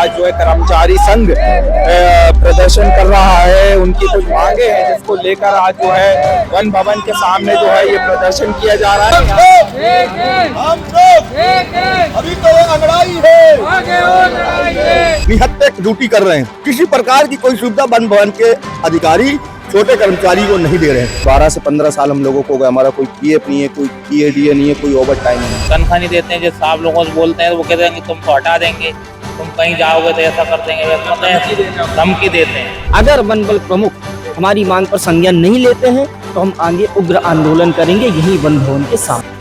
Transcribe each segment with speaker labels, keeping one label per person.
Speaker 1: आज जो है कर्मचारी संघ प्रदर्शन कर रहा है। उनकी कुछ मांगे हैं जिसको लेकर आज जो है वन भवन के सामने जो है ये प्रदर्शन किया जा रहा है।
Speaker 2: हम लोग अभी तो ये लड़ाई है, निहत्ते ड्यूटी कर रहे हैं। किसी प्रकार की कोई सुविधा वन भवन के अधिकारी छोटे कर्मचारी को नहीं दे रहे हैं। 12 से 15 साल हम लोगों को हमारा कोई पीएफ नहीं है, कोई पीएडीए नहीं है, कोई ओवर टाइम नहीं है।
Speaker 3: तनख्वाह नहीं देते हैं। जैसे आप लोगों से बोलते हैं तो वो कहते हैं कि तुमको हटा देंगे, तुम कहीं जाओगे तो ऐसा कर देंगे, वैसा धमकी देते हैं।
Speaker 4: अगर वन बल प्रमुख हमारी मांग पर संज्ञान नहीं लेते हैं तो हम आगे उग्र आंदोलन करेंगे यही वन भवन के सामने।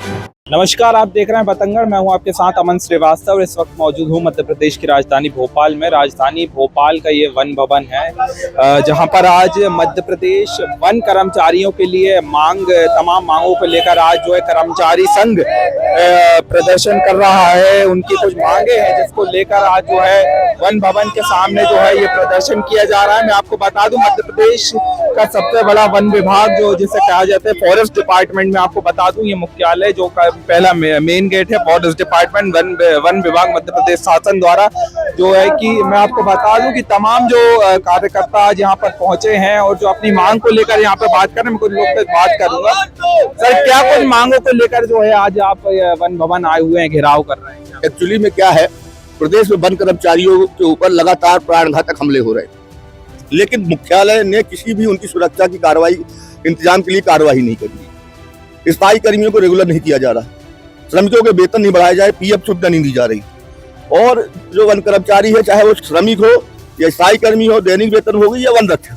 Speaker 1: नमस्कार, आप देख रहे हैं बतंगड़। मैं हूं आपके साथ अमन श्रीवास्तव और इस वक्त मौजूद हूं मध्य प्रदेश की राजधानी भोपाल में। राजधानी भोपाल का ये वन भवन है जहां पर आज मध्य प्रदेश वन कर्मचारियों के लिए तमाम मांगों को लेकर आज जो है कर्मचारी संघ प्रदर्शन कर रहा है। उनकी कुछ मांगे हैं जिसको लेकर आज जो है वन भवन के सामने जो है ये प्रदर्शन किया जा रहा है। मैं आपको बता दूं मध्य प्रदेश का सबसे बड़ा वन विभाग जो जिसे कहा जाता है फॉरेस्ट डिपार्टमेंट में, आपको बता दूं ये मुख्यालय जो पहला मेन गेट है फॉरेस्ट डिपार्टमेंट वन विभाग मध्य प्रदेश शासन द्वारा जो है कि मैं आपको बता दूं कि तमाम जो कार्यकर्ता आज यहाँ पर पहुंचे हैं और जो अपनी मांग को लेकर यहाँ पे बात कर रहे हैं। मैं कुछ लोग से बात करूंगा। सर, क्या कुछ मांगों को लेकर जो है आज आप वन भवन आए हुए हैं, घेराव कर रहे हैं?
Speaker 2: एक्चुअली में क्या है, प्रदेश में वन कर्मचारियों के ऊपर लगातार प्राणघातक हमले हो रहे हैं, लेकिन मुख्यालय ने किसी भी उनकी सुरक्षा की कार्रवाई इंतजाम के लिए कार्रवाई नहीं करी। स्थायी कर्मियों को रेगुलर नहीं किया जा रहा, श्रमिकों के वेतन नहीं बढ़ाए जाए, पीएफ सुविधा नहीं दी जा रही। और जो वन कर्मचारी है, चाहे वो श्रमिक हो या स्थायी कर्मी हो, दैनिक वेतन होगी या वन रक्षक,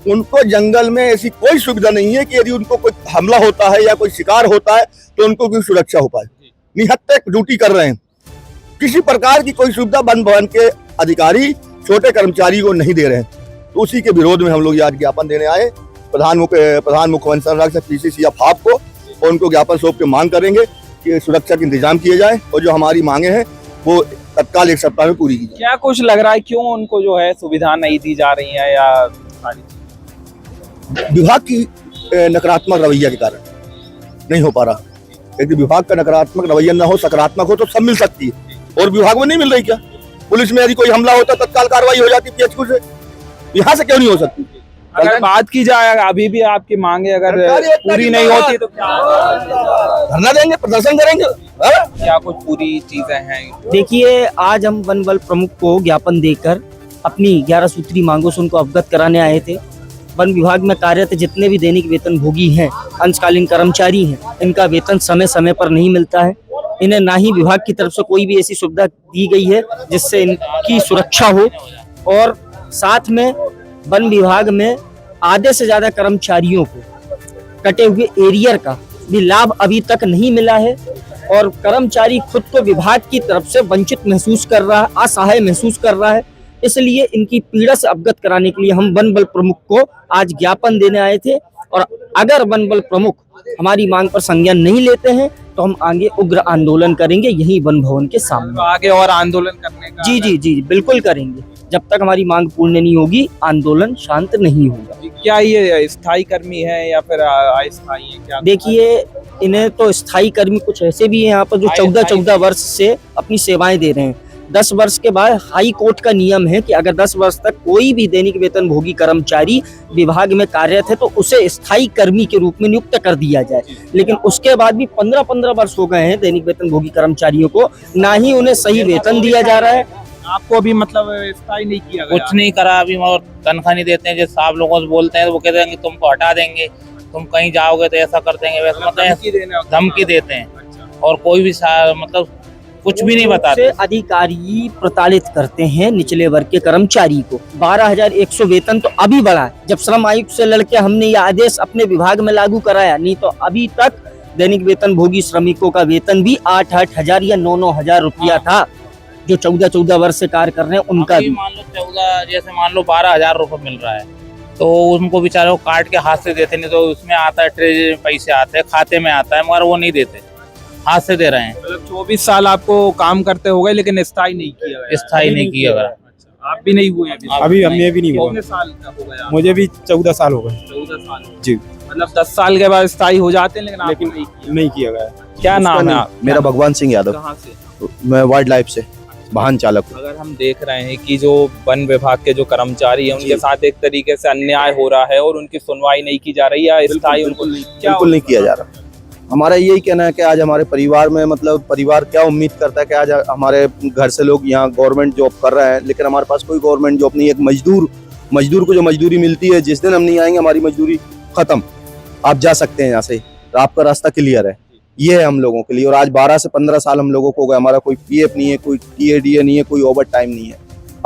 Speaker 2: उनको जंगल में ऐसी कोई सुविधा नहीं है कि यदि उनको कोई हमला होता है या कोई शिकार होता है तो उनको कोई सुरक्षा हो पाए। निहत्ते ड्यूटी कर रहे हैं। किसी प्रकार की कोई सुविधा वन भवन के अधिकारी छोटे कर्मचारी को नहीं दे रहे हैं। तो उसी के विरोध में हम लोग आज ज्ञापन देने आए प्रधान मुख्य वन संरक्षक पीसीसी या फाप को, और उनको ज्ञापन सौंप के मांग करेंगे कि सुरक्षा के इंतजाम किए जाए और जो हमारी मांगे हैं वो तत्काल 1 सप्ताह में पूरी की जाए।
Speaker 1: क्या कुछ लग रहा है क्यों उनको जो है सुविधा नहीं दी जा रही है या
Speaker 2: विभाग की नकारात्मक रवैया के कारण नहीं हो पा रहा। यदि विभाग का नकारात्मक रवैया न हो, सकारात्मक हो तो सब मिल सकती है, और विभाग में नहीं मिल रही। क्या पुलिस में यदि कोई हमला होता तत्काल कार्रवाई हो जाती पीएचक्यू से, यहाँ से क्यों नहीं हो सकती?
Speaker 1: अगर बात की जाए अभी भी आपकी मांगे अगर पूरी नहीं होती तो क्या
Speaker 2: धरना देंगे, प्रदर्शन करेंगे।
Speaker 1: क्या कुछ पूरी चीजें हैं?
Speaker 4: देखिए, आज हम वन बल प्रमुख को ज्ञापन देकर अपनी 11 सूत्री मांगों से उनको अवगत कराने आए थे। वन विभाग में कार्यरत जितने भी दैनिक वेतन भोगी हैं, अंशकालीन कर्मचारी हैं, इनका वेतन समय समय पर नहीं मिलता है। इन्हें ना ही विभाग की तरफ से कोई भी ऐसी सुविधा दी गई है जिससे इनकी सुरक्षा हो, और साथ में वन विभाग में आधे से ज्यादा कर्मचारियों को कटे हुए एरियर का भी लाभ अभी तक नहीं मिला है, और कर्मचारी खुद को विभाग की तरफ से वंचित महसूस कर रहा है, असहाय महसूस कर रहा है। इसलिए इनकी पीड़ा से अवगत कराने के लिए हम वन बल प्रमुख को आज ज्ञापन देने आए थे, और अगर वन बल प्रमुख हमारी मांग पर संज्ञान नहीं लेते हैं तो हम आगे उग्र आंदोलन करेंगे यही वन भवन के सामने।
Speaker 1: तो आगे और आंदोलन करने का?
Speaker 4: जी बिल्कुल करेंगे। जब तक हमारी मांग पूर्ण नहीं होगी आंदोलन शांत नहीं होगा।
Speaker 1: क्या ये स्थायी कर्मी है या फिर अस्थायी है? क्या
Speaker 4: देखिए, इन्हें तो स्थायी कर्मी कुछ ऐसे भी हैं यहाँ पर जो 14 वर्ष से अपनी सेवाएं दे रहे हैं। 10 वर्ष के बाद हाई कोर्ट का नियम है कि अगर 10 वर्ष तक कोई भी दैनिक वेतन भोगी कर्मचारी विभाग में कार्यरत है तो उसे स्थायी कर्मी के रूप में नियुक्त कर दिया जाए। लेकिन उसके बाद भी 15 वर्ष हो गए हैं दैनिक वेतन भोगी कर्मचारियों को, ना ही उन्हें सही वेतन दिया जा रहा है।
Speaker 1: आपको अभी मतलब स्थायी नहीं किया गया?
Speaker 3: कुछ नहीं करा अभी, और तनख्वाह नहीं देते हैं। जैसे आप लोगों से बोलते हैं तो वो कहते हैं कि तुमको हटा देंगे, तुम कहीं जाओगे तो ऐसा कर देंगे, वैसा धमकी देते हैं। और कोई भी मतलब कुछ भी नहीं बताते।
Speaker 4: अधिकारी प्रताड़ित करते हैं निचले वर्ग के कर्मचारी को। 12,100 वेतन तो अभी बढ़ा है। जब श्रम आयुक्त से लड़के हमने ये आदेश अपने विभाग में लागू कराया, नहीं तो अभी तक दैनिक वेतन भोगी श्रमिकों का वेतन भी 8-8 हजार या 9-9 हजार रुपया था। जो 14 वर्ष से कार्य कर रहे हैं उनका भी
Speaker 3: मान लो 14, जैसे मान लो 12,000 रुपये मिल रहा है तो उनको बेचारों को काट के हाथ से देते, नहीं तो उसमें आता है ट्रेजरी में पैसे आते हैं, खाते में आता है, मगर वो नहीं देते, हाथ से दे रहे हैं।
Speaker 1: मतलब 24 साल आपको काम करते हो गए लेकिन स्थायी नहीं किया गया?
Speaker 3: स्थायी नहीं किया गया।
Speaker 1: आप भी नहीं हुए
Speaker 5: अभी हमने भी नहीं हुआ।
Speaker 1: कितने साल का हो गया?
Speaker 5: मुझे भी 14 साल हो गए।
Speaker 1: 14 साल
Speaker 5: जी।
Speaker 1: मतलब 10 साल के बाद स्थायी हो जाते हैं, लेकिन आपको
Speaker 5: नहीं किया गया।
Speaker 1: क्या नाम है?
Speaker 6: मेरा भगवान सिंह यादव।
Speaker 1: कहाँ से?
Speaker 6: मैं वाइल्ड लाइफ से। वाहन चालक को।
Speaker 1: अगर हम देख रहे हैं कि जो वन विभाग के जो कर्मचारी हैं उनके साथ एक तरीके से अन्याय हो रहा है और उनकी सुनवाई नहीं की जा रही है, स्थायी उनको
Speaker 6: बिल्कुल नहीं किया जा रहा। हमारा यही कहना है कि आज हमारे परिवार में मतलब परिवार क्या उम्मीद करता है कि आज हमारे घर से लोग यहाँ गवर्नमेंट जॉब कर रहे हैं, लेकिन हमारे पास कोई गवर्नमेंट जॉब नहीं है। एक मजदूर को जो मजदूरी मिलती है, जिस दिन हम नहीं आएंगे हमारी मजदूरी खत्म, आप जा सकते हैं यहाँ से, आपका रास्ता क्लियर है। ये है हम लोगों के लिए। और आज 12 से 15 साल हम लोगों को हो गए, हमारा कोई पीएफ नहीं है, कोई टीएडीए नहीं है, कोई ओवर टाइम नहीं है।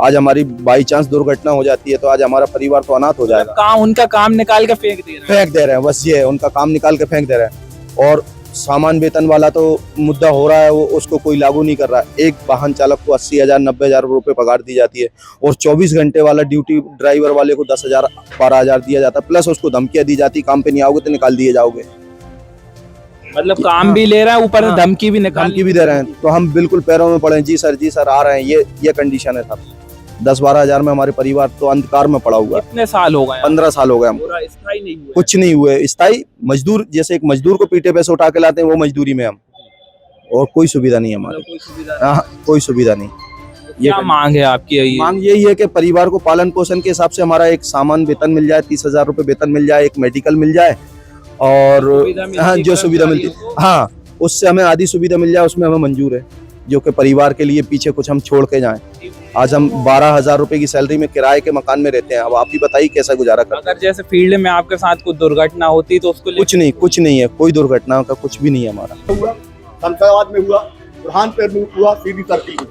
Speaker 6: आज हमारी बाई चांस दुर्घटना हो जाती है तो आज हमारा परिवार तो अनाथ हो जाएगा।
Speaker 1: उनका काम निकाल के फेंक दे रहे हैं,
Speaker 6: बस ये है, उनका काम निकाल के फेंक दे रहे हैं। और सामान वेतन वाला तो मुद्दा हो रहा है, वो उसको कोई लागू नहीं कर रहा है। एक वाहन चालक को 80,000 90,000 रुपये पगार दी जाती है और 24 घंटे वाला ड्यूटी ड्राइवर वाले को 10,000 12,000 दिया जाता है, प्लस उसको धमकियां दी जाती, काम पे नहीं आओगे तो निकाल दिए जाओगे।
Speaker 1: मतलब काम भी ले रहा है, ऊपर धमकी भी
Speaker 6: दे रहे हैं। तो हम बिल्कुल पैरों में पड़े, जी सर आ रहे हैं, ये कंडीशन है सर। 10-12 हजार में हमारे परिवार तो अंधकार में पड़ा हुआ है।
Speaker 1: कितने साल हो गए?
Speaker 6: 15 साल हो गए हमको।
Speaker 1: स्थायी नहीं हुए? कुछ
Speaker 6: नहीं हुए स्थायी। मजदूर जैसे एक मजदूर को पीठे पे से उठा के लाते हैं, वो मजदूरी में हम, और कोई सुविधा नहीं है हमारे, कोई सुविधा नहीं।
Speaker 1: क्या मांग है आपकी?
Speaker 6: मांग यही है कि परिवार को पालन पोषण के हिसाब से हमारा एक सामान वेतन मिल जाए, 30,000 रुपये वेतन मिल जाए, एक मेडिकल मिल जाए, और हाँ जो सुविधा मिलती है, हाँ उससे हमें आधी सुविधा मिल जाए, उसमें हमें मंजूर है, जो कि परिवार के लिए पीछे कुछ हम छोड़ के जाएं। आज हम 12,000 रुपए की सैलरी में किराए के मकान में रहते हैं। अब आप ही बताइए कैसा गुजारा करते हैं।
Speaker 1: अगर जैसे फील्ड में आपके साथ कुछ दुर्घटना होती तो उसको
Speaker 6: कुछ नहीं है, कोई दुर्घटना का कुछ भी नहीं है हमारा।
Speaker 2: शमशाबाद में हुआ, बुरहानपुर में हुआ, सीधी तरक्की में,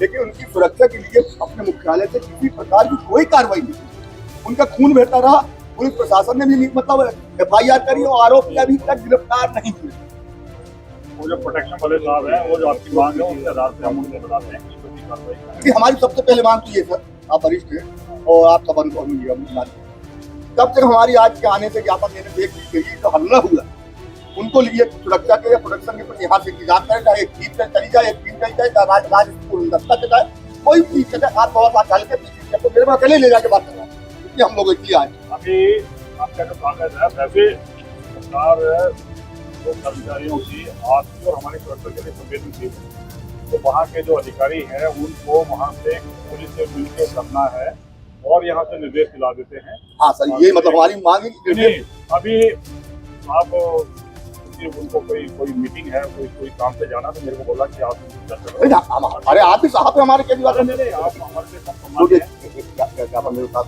Speaker 2: लेकिन उनकी सुरक्षा के लिए अपने मुख्यालय से किसी प्रकार की कोई कार्रवाई नहीं। उनका खून बहता रहा, पुलिस प्रशासन ने भी मतलब FIR करी और आरोपी अभी तक गिरफ्तार नहीं हुए।
Speaker 7: वो जो प्रोटेक्शन वाले साहब हैं, वो जो आपकी मांग है उसके आधार से हम उनको बताते हैं कि कार्रवाई करें।
Speaker 2: हमारी सबसे पहले मांग तो ये सर, आप वरिष्ठ हैं और आप सब अनुभव मिलिए, कब तक हमारी आज के आने से ज्ञापन देने से एक तो हल न हुआ, उनको लिए सुरक्षा के या प्रोटेक्शन के प्रति यहाँ से इंतजाम करें, चाहे एक टीम चली जाए, एक टीम चली जाए, चाहे राजदस्ता से जाए, कोई चीज चले, हाथ बहुत चल के तो मेरे को अकेले ले जाके बात करना, इसलिए हम लोग इसलिए आए।
Speaker 7: अभी आपका जो कागज है, वैसे सरकार जो कर्मचारियों की आपकी और हमारी सुरक्षा के लिए संवेदनशील है, तो वहाँ के जो अधिकारी हैं उनको वहाँ से पुलिस से मिलकर करना है और यहाँ से निर्देश दिला देते हैं।
Speaker 2: हाँ सर, ये मतलब हमारी मांग है।
Speaker 7: अभी आप उनको कोई मीटिंग है, कोई काम से जाना, तो मेरे को बोला कि आप
Speaker 2: अरे आप भी साहब है हमारे केजरीवाल,
Speaker 7: आप हमारे
Speaker 2: ज्ञापन मेरे साथ